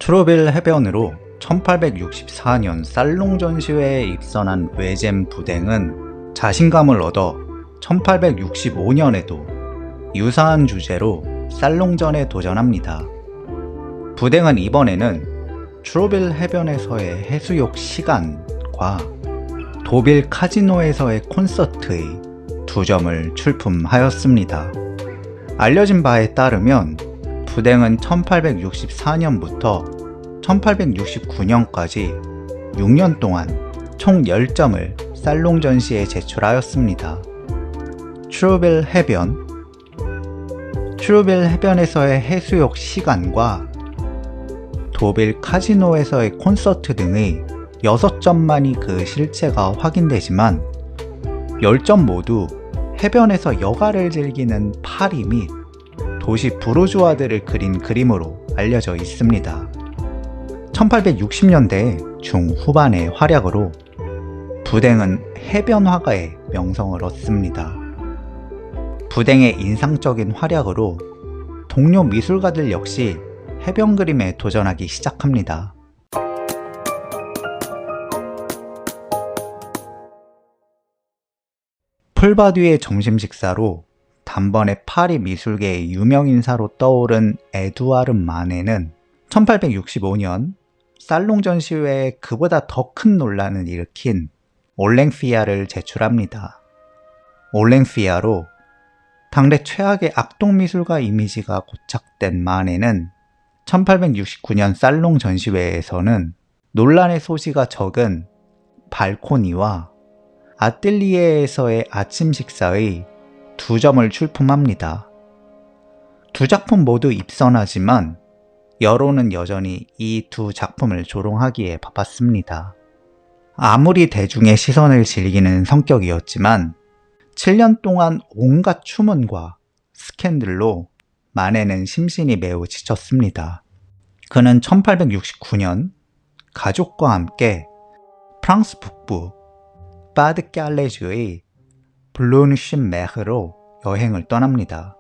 트로빌 해변으로 1864년 살롱 전시회에 입선한 외잼 부댕은 자신감을 얻어 1865년에도 유사한 주제로 살롱전에 도전합니다. 부댕은 이번에는 트로빌 해변에서의 해수욕 시간과 도빌 카지노에서의 콘서트의 두 점을 출품하였습니다. 알려진 바에 따르면 부댕은 1864년부터 1869년까지 6년 동안 총 10점을 살롱 전시에 제출하였습니다. 트로빌 해변에서의 해수욕 시간과 도빌 카지노에서의 콘서트 등의 6점만이 그 실체가 확인되지만 10점 모두 해변에서 여가를 즐기는 파리 및 도시 부르주아들을 그린 그림으로 알려져 있습니다. 1860년대 중후반의 활약으로 부댕은 해변 화가의 명성을 얻습니다. 부댕의 인상적인 활약으로 동료 미술가들 역시 해변 그림에 도전하기 시작합니다. 풀바디의 점심 식사로 단번에 파리 미술계의 유명인사로 떠오른 에두아르 마네는 1865년 살롱 전시회에 그보다 더 큰 논란을 일으킨 올랭피아를 제출합니다. 올랭피아로 당대 최악의 악동미술가 이미지가 고착된 마네는 1869년 살롱 전시회에서는 논란의 소지가 적은 발코니와 아뜰리에에서의 아침 식사의 두 점을 출품합니다. 두 작품 모두 입선하지만 여론은 여전히 이 두 작품을 조롱하기에 바빴습니다. 아무리 대중의 시선을 즐기는 성격이었지만 7년 동안 온갖 추문과 스캔들로 마네는 심신이 매우 지쳤습니다. 그는 1869년 가족과 함께 프랑스 북부 파드칼레주의 블루뉴셴메흐로 여행을 떠납니다.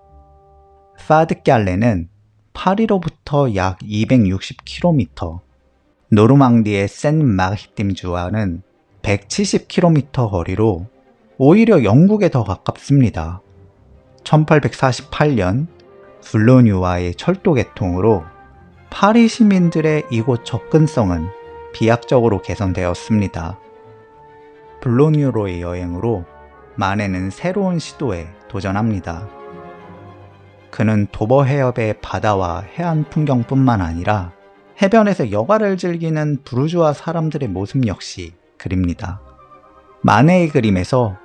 파드칼레는 파리로부터 약 260km, 노르망디의 센마르팀주와는 170km 거리로 오히려 영국에 더 가깝습니다. 1848년 블루뉴와의 철도 개통으로 파리 시민들의 이곳 접근성은 비약적으로 개선되었습니다. 블루뉴로의 여행으로 마네는 새로운 시도에 도전합니다. 그는 도버 해협의 바다와 해안 풍경뿐만 아니라 해변에서 여가를 즐기는 부르주아 사람들의 모습 역시 그립니다. 마네의 그림에서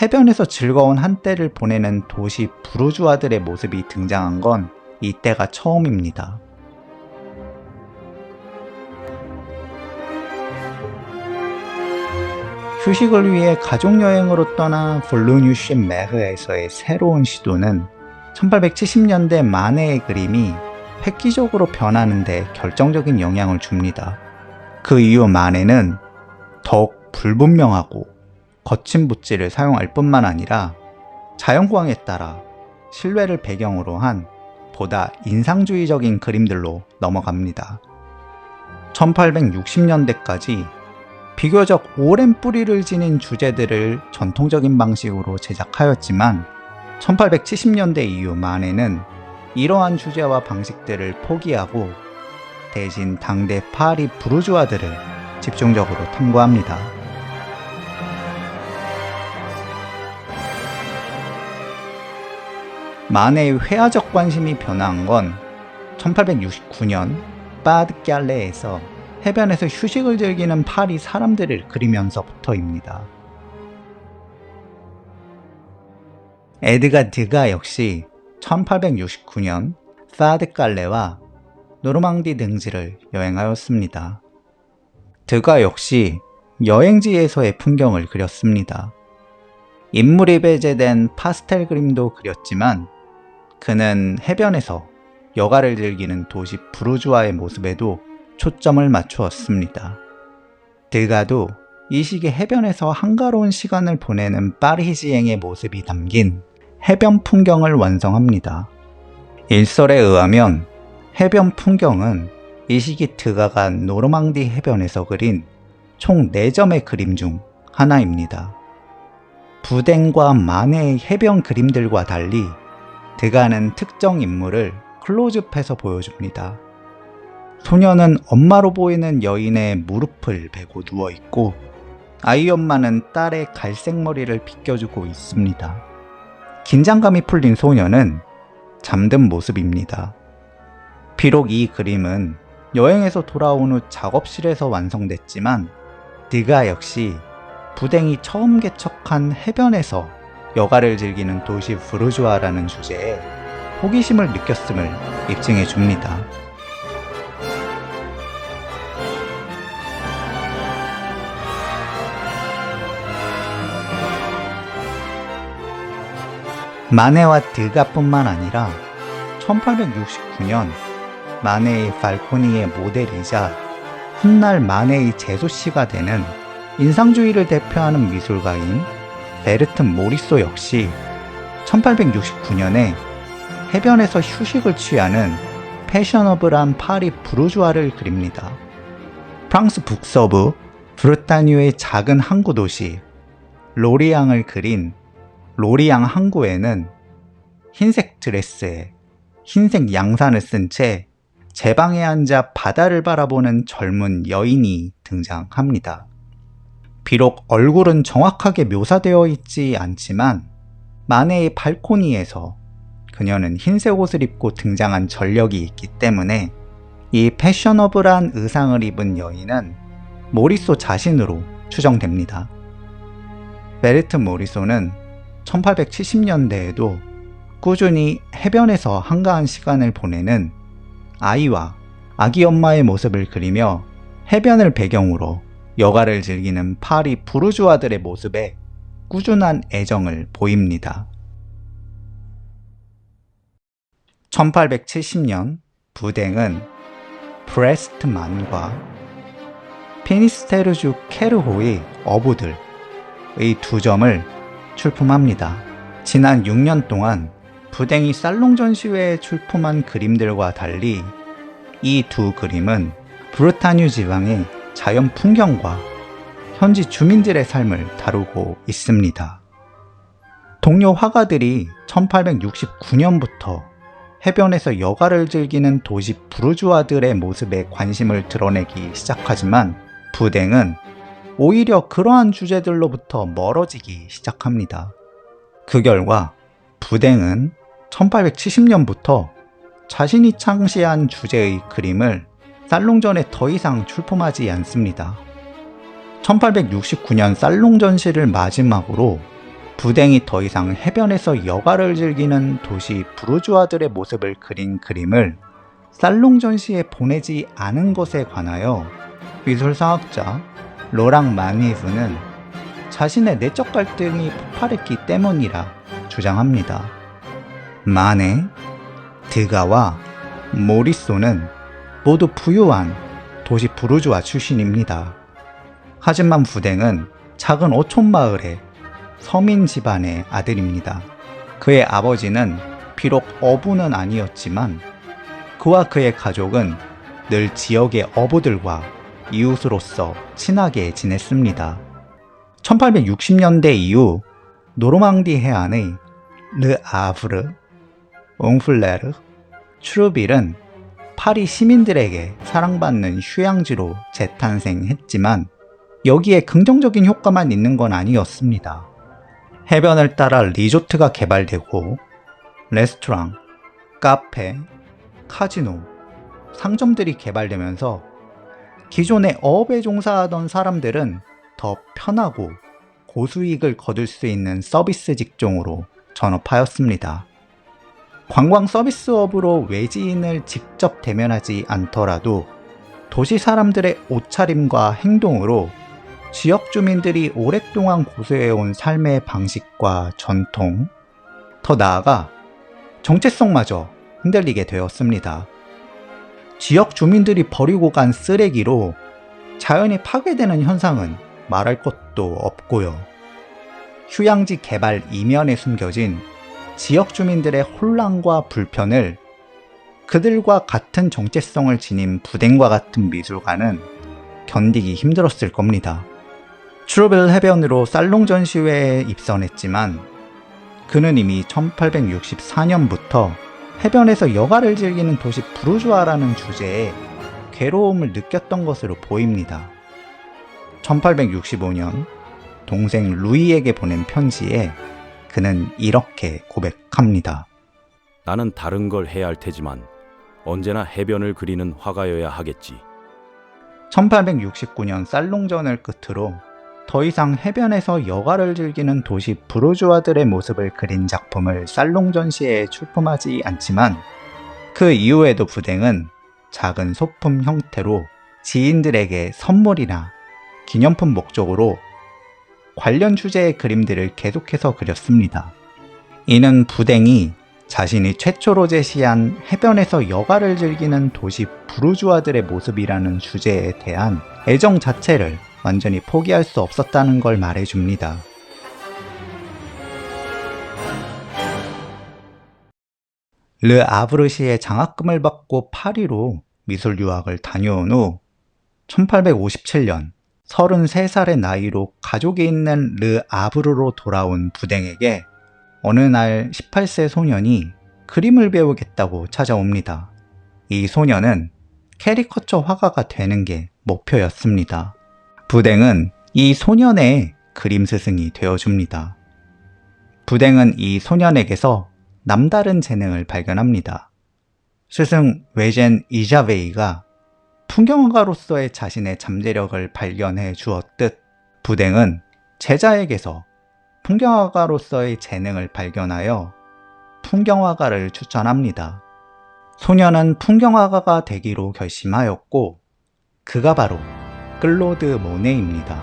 해변에서 즐거운 한때를 보내는 도시 부르주아들의 모습이 등장한 건 이때가 처음입니다. 휴식을 위해 가족여행으로 떠난 블루뉴셴메흐에서의 새로운 시도는 1870년대 마네의 그림이 획기적으로 변하는 데 결정적인 영향을 줍니다. 그 이후 마네는 더욱 불분명하고 거친 붓질을 사용할 뿐만 아니라 자연광에 따라 실외를 배경으로 한 보다 인상주의적인 그림들로 넘어갑니다. 1860년대까지 비교적 오랜 뿌리를 지닌 주제들을 전통적인 방식으로 제작하였지만 1870년대 이후 마네는 이러한 주제와 방식들을 포기하고 대신 당대 파리 부르주아들을 집중적으로 탐구합니다. 마네의 회화적 관심이 변화한 건 1869년 파드칼레에서 해변에서 휴식을 즐기는 파리 사람들을 그리면서부터입니다. 에드가 드가 역시 1869년 파드칼레와 노르망디 등지를 여행하였습니다. 드가 역시 여행지에서의 풍경을 그렸습니다. 인물이 배제된 파스텔 그림도 그렸지만 그는 해변에서 여가를 즐기는 도시 부르주아의 모습에도 초점을 맞추었습니다. 드가도 이 시기 해변에서 한가로운 시간을 보내는 파리지앵의 모습이 담긴 해변 풍경을 완성합니다. 일설에 의하면 해변 풍경은 이 시기 드가가 노르망디 해변에서 그린 총 4점의 그림 중 하나입니다. 부댕과 마네의 해변 그림들과 달리 드가는 특정 인물을 클로즈업해서 보여줍니다. 소녀는 엄마로 보이는 여인의 무릎을 베고 누워있고 아이 엄마는 딸의 갈색 머리를 빗겨주고 있습니다. 긴장감이 풀린 소녀는 잠든 모습입니다. 비록 이 그림은 여행에서 돌아온 후 작업실에서 완성됐지만 드가 역시 부댕이 처음 개척한 해변에서 여가를 즐기는 도시 부르주아라는 주제에 호기심을 느꼈음을 입증해 줍니다. 마네와 드가뿐만 아니라 1869년 마네의 발코니의 모델이자 훗날 마네의 제소씨가 되는 인상주의를 대표하는 미술가인 베르트 모리소 역시 1869년에 해변에서 휴식을 취하는 패셔너블한 파리 부르주아를 그립니다. 프랑스 북서부 브르타뉴의 작은 항구 도시 로리앙을 그린 로리앙 항구에는 흰색 드레스에 흰색 양산을 쓴 채 제방에 앉아 바다를 바라보는 젊은 여인이 등장합니다. 비록 얼굴은 정확하게 묘사되어 있지 않지만 마네의 발코니에서 그녀는 흰색 옷을 입고 등장한 전력이 있기 때문에 이 패셔너블한 의상을 입은 여인은 모리소 자신으로 추정됩니다. 베르트 모리소는 1870년대에도 꾸준히 해변에서 한가한 시간을 보내는 아이와 아기 엄마의 모습을 그리며 해변을 배경으로 여가를 즐기는 파리 부르주아들의 모습에 꾸준한 애정을 보입니다. 1870년 부댕은 브레스트만과 피니스테르주 케르호의 어부들의 2점을 출품합니다. 지난 6년 동안 부댕이 살롱 전시회에 출품한 그림들과 달리 이 두 그림은 브르타뉴 지방의 자연 풍경과 현지 주민들의 삶을 다루고 있습니다. 동료 화가들이 1869년부터 해변에서 여가를 즐기는 도시 부르주아들의 모습에 관심을 드러내기 시작하지만 부댕은 오히려 그러한 주제들로부터 멀어지기 시작합니다. 그 결과 부댕은 1870년부터 자신이 창시한 주제의 그림을 살롱전에 더 이상 출품하지 않습니다. 1869년 살롱 전시를 마지막으로 부댕이 더 이상 해변에서 여가를 즐기는 도시 부르주아들의 모습을 그린 그림을 살롱 전시에 보내지 않은 것에 관하여 미술사학자 로랑 마니브는 자신의 내적 갈등이 폭발했기 때문이라 주장합니다. 마네, 드가와 모리소는 모두 부유한 도시 부르주아 출신입니다. 하지만 부댕은 작은 어촌 마을의 서민 집안의 아들입니다. 그의 아버지는 비록 어부는 아니었지만 그와 그의 가족은 늘 지역의 어부들과 이웃으로서 친하게 지냈습니다. 1860년대 이후 노르망디 해안의 르 아브르, 옹플레르, 슈르빌은 파리 시민들에게 사랑받는 휴양지로 재탄생했지만 여기에 긍정적인 효과만 있는 건 아니었습니다. 해변을 따라 리조트가 개발되고 레스토랑, 카페, 카지노, 상점들이 개발되면서 기존의 어업에 종사하던 사람들은 더 편하고 고수익을 거둘 수 있는 서비스 직종으로 전업하였습니다. 관광 서비스업으로 외지인을 직접 대면하지 않더라도 도시 사람들의 옷차림과 행동으로 지역 주민들이 오랫동안 고수해온 삶의 방식과 전통, 더 나아가 정체성마저 흔들리게 되었습니다. 지역 주민들이 버리고 간 쓰레기로 자연이 파괴되는 현상은 말할 것도 없고요. 휴양지 개발 이면에 숨겨진 지역 주민들의 혼란과 불편을 그들과 같은 정체성을 지닌 부댕과 같은 미술가는 견디기 힘들었을 겁니다. 트루빌 해변으로 살롱 전시회에 입선했지만 그는 이미 1864년부터 해변에서 여가를 즐기는 도시 부르주아라는 주제에 괴로움을 느꼈던 것으로 보입니다. 1865년 동생 루이에게 보낸 편지에 그는 이렇게 고백합니다. 나는 다른 걸 해야 할 테지만 언제나 해변을 그리는 화가여야 하겠지. 1869년 살롱전을 끝으로 더 이상 해변에서 여가를 즐기는 도시 부르주아들의 모습을 그린 작품을 살롱 전시회에 출품하지 않지만 그 이후에도 부댕은 작은 소품 형태로 지인들에게 선물이나 기념품 목적으로 관련 주제의 그림들을 계속해서 그렸습니다. 이는 부댕이 자신이 최초로 제시한 해변에서 여가를 즐기는 도시 부르주아들의 모습이라는 주제에 대한 애정 자체를 완전히 포기할 수 없었다는 걸 말해줍니다. 르 아브르시의 장학금을 받고 파리로 미술 유학을 다녀온 후 1857년 33살의 나이로 가족이 있는 르 아브르로 돌아온 부댕에게 어느 날 18세 소년이 그림을 배우겠다고 찾아옵니다. 이 소년은 캐리커처 화가가 되는 게 목표였습니다. 부댕은 이 소년의 그림 스승이 되어줍니다. 부댕은 이 소년에게서 남다른 재능을 발견합니다. 스승 외젠 이자베이가 풍경화가로서의 자신의 잠재력을 발견해 주었듯 부댕은 제자에게서 풍경화가로서의 재능을 발견하여 풍경화가를 추천합니다. 소년은 풍경화가가 되기로 결심하였고 그가 바로 클로드 모네입니다.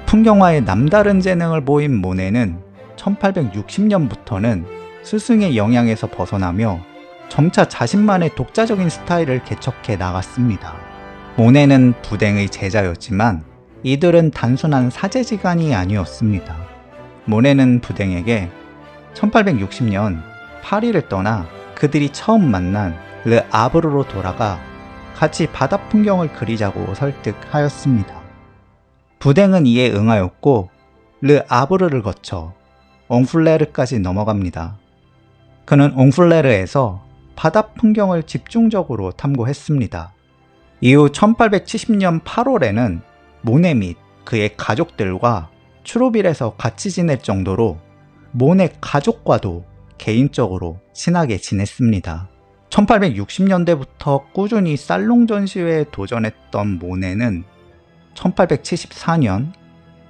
풍경화에 남다른 재능을 보인 모네는 1860년부터는 스승의 영향에서 벗어나며 점차 자신만의 독자적인 스타일을 개척해 나갔습니다. 모네는 부댕의 제자였지만 이들은 단순한 사제지간이 아니었습니다. 모네는 부댕에게 1860년 파리를 떠나 그들이 처음 만난 르 아브르로 돌아가 같이 바다 풍경을 그리자고 설득하였습니다. 부댕은 이에 응하였고 르 아브르를 거쳐 옹플레르까지 넘어갑니다. 그는 옹플레르에서 바다 풍경을 집중적으로 탐구했습니다. 이후 1870년 8월에는 모네 및 그의 가족들과 트루빌에서 같이 지낼 정도로 모네 가족과도 개인적으로 친하게 지냈습니다. 1860년대부터 꾸준히 살롱 전시회에 도전했던 모네는 1874년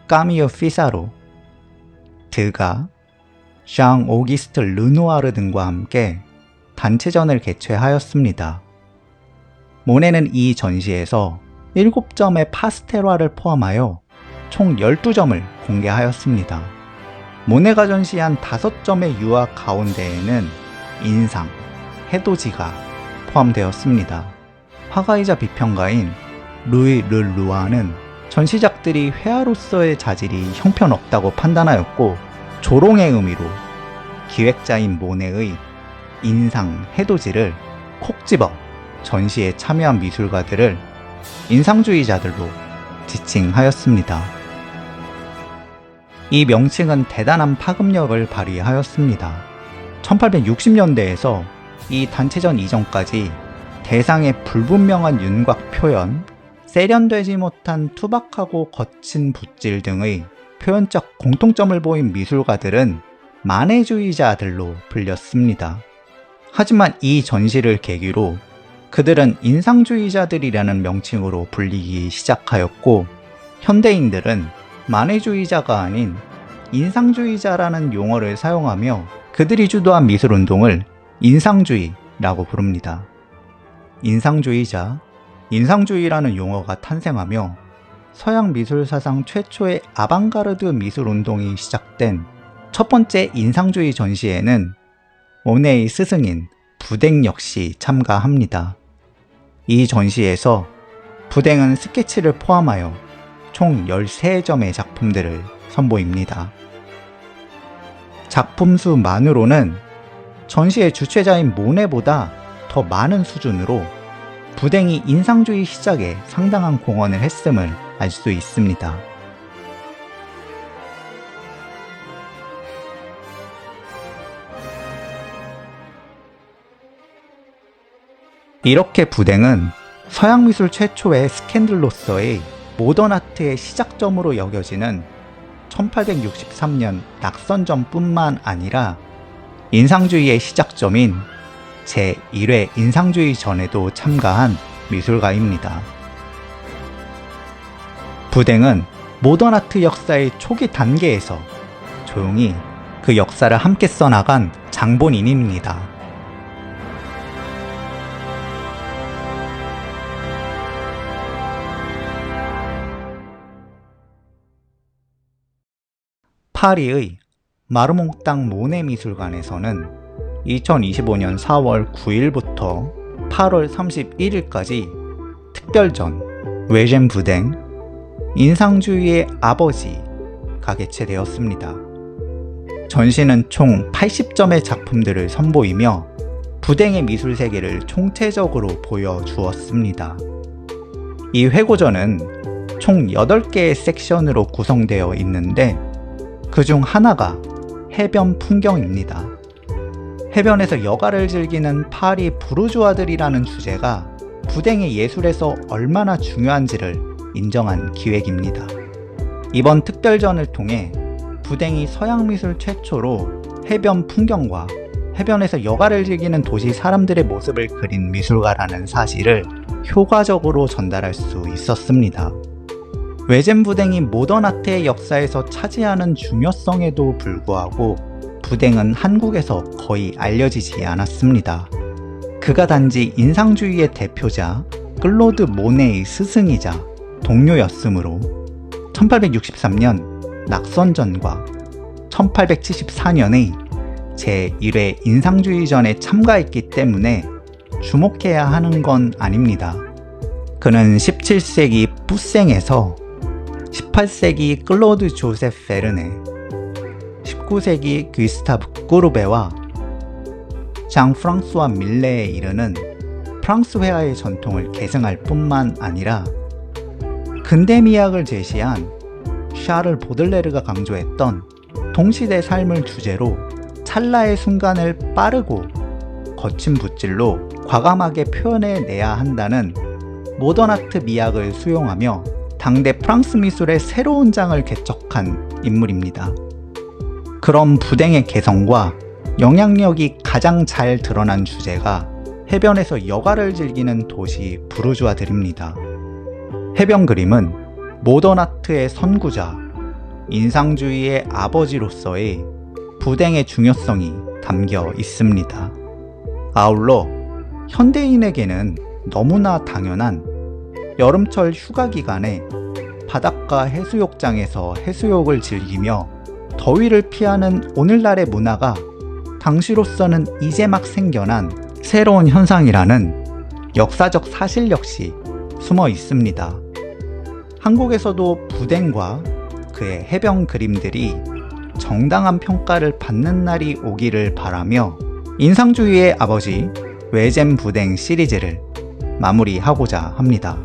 까미유 피사로, 드가, 샹 오기스트 르누아르 등과 함께 단체전을 개최하였습니다. 모네는 이 전시에서 7점의 파스텔화를 포함하여 총 12점을 공개하였습니다. 모네가 전시한 5점의 유화 가운데에는 인상, 해돋이가 포함되었습니다. 화가이자 비평가인 루이 르루아는 전시작들이 회화로서의 자질이 형편없다고 판단하였고 조롱의 의미로 기획자인 모네의 인상, 해돋이를 콕 집어 전시에 참여한 미술가들을 인상주의자들로 지칭하였습니다. 이 명칭은 대단한 파급력을 발휘하였습니다. 1860년대에서 이 단체전 이전까지 대상의 불분명한 윤곽 표현, 세련되지 못한 투박하고 거친 붓질 등의 표현적 공통점을 보인 미술가들은 마네주의자들로 불렸습니다. 하지만 이 전시를 계기로 그들은 인상주의자들이라는 명칭으로 불리기 시작하였고 현대인들은 마네주의자가 아닌 인상주의자라는 용어를 사용하며 그들이 주도한 미술운동을 인상주의라고 부릅니다. 인상주의자, 인상주의라는 용어가 탄생하며 서양 미술 사상 최초의 아방가르드 미술운동이 시작된 첫 번째 인상주의 전시에는 모네의 스승인 부댕 역시 참가합니다. 이 전시에서 부댕은 스케치를 포함하여 총 13점의 작품들을 선보입니다. 작품 수만으로는 전시의 주최자인 모네보다 더 많은 수준으로 부댕이 인상주의 시작에 상당한 공헌을 했음을 알 수 있습니다. 이렇게 부댕은 서양 미술 최초의 스캔들로서의 모던 아트의 시작점으로 여겨지는 1863년 낙선전뿐만 아니라 인상주의의 시작점인 제1회 인상주의 전에도 참가한 미술가입니다. 부댕은 모던 아트 역사의 초기 단계에서 조용히 그 역사를 함께 써나간 장본인입니다. 파리의 마르몽땅 모네 미술관에서는 2025년 4월 9일부터 8월 31일까지 특별전 외젠 부댕 인상주의의 아버지가 개최되었습니다. 전시는 총 80점의 작품들을 선보이며 부댕의 미술 세계를 총체적으로 보여주었습니다. 이 회고전은 총 8개의 섹션으로 구성되어 있는데 그중 하나가 해변 풍경입니다. 해변에서 여가를 즐기는 파리 부르주아들이라는 주제가 부댕의 예술에서 얼마나 중요한지를 인정한 기획입니다. 이번 특별전을 통해 부댕이 서양 미술 최초로 해변 풍경과 해변에서 여가를 즐기는 도시 사람들의 모습을 그린 미술가라는 사실을 효과적으로 전달할 수 있었습니다. 외젠 부댕이 모던 아트의 역사에서 차지하는 중요성에도 불구하고 부댕은 한국에서 거의 알려지지 않았습니다. 그가 단지 인상주의의 대표자 클로드 모네의 스승이자 동료였으므로 1863년 낙선전과 1874년의 제1회 인상주의전에 참가했기 때문에 주목해야 하는 건 아닙니다. 그는 17세기 푸생에서 18세기 클로드 조셉 페르네, 19세기 귀스타브 꾸르베와 장 프랑스와 밀레에 이르는 프랑스 회화의 전통을 계승할 뿐만 아니라 근대 미학을 제시한 샤를 보들레르가 강조했던 동시대 삶을 주제로 찰나의 순간을 빠르고 거친 붓질로 과감하게 표현해내야 한다는 모던 아트 미학을 수용하며 당대 프랑스 미술의 새로운 장을 개척한 인물입니다. 그런 부댕의 개성과 영향력이 가장 잘 드러난 주제가 해변에서 여가를 즐기는 도시 부르주아들입니다. 해변 그림은 모던 아트의 선구자, 인상주의의 아버지로서의 부댕의 중요성이 담겨 있습니다. 아울러 현대인에게는 너무나 당연한 여름철 휴가 기간에 바닷가 해수욕장에서 해수욕을 즐기며 더위를 피하는 오늘날의 문화가 당시로서는 이제 막 생겨난 새로운 현상이라는 역사적 사실 역시 숨어 있습니다. 한국에서도 부댕과 그의 해변 그림들이 정당한 평가를 받는 날이 오기를 바라며 인상주의의 아버지 외젠 부댕 시리즈를 마무리하고자 합니다.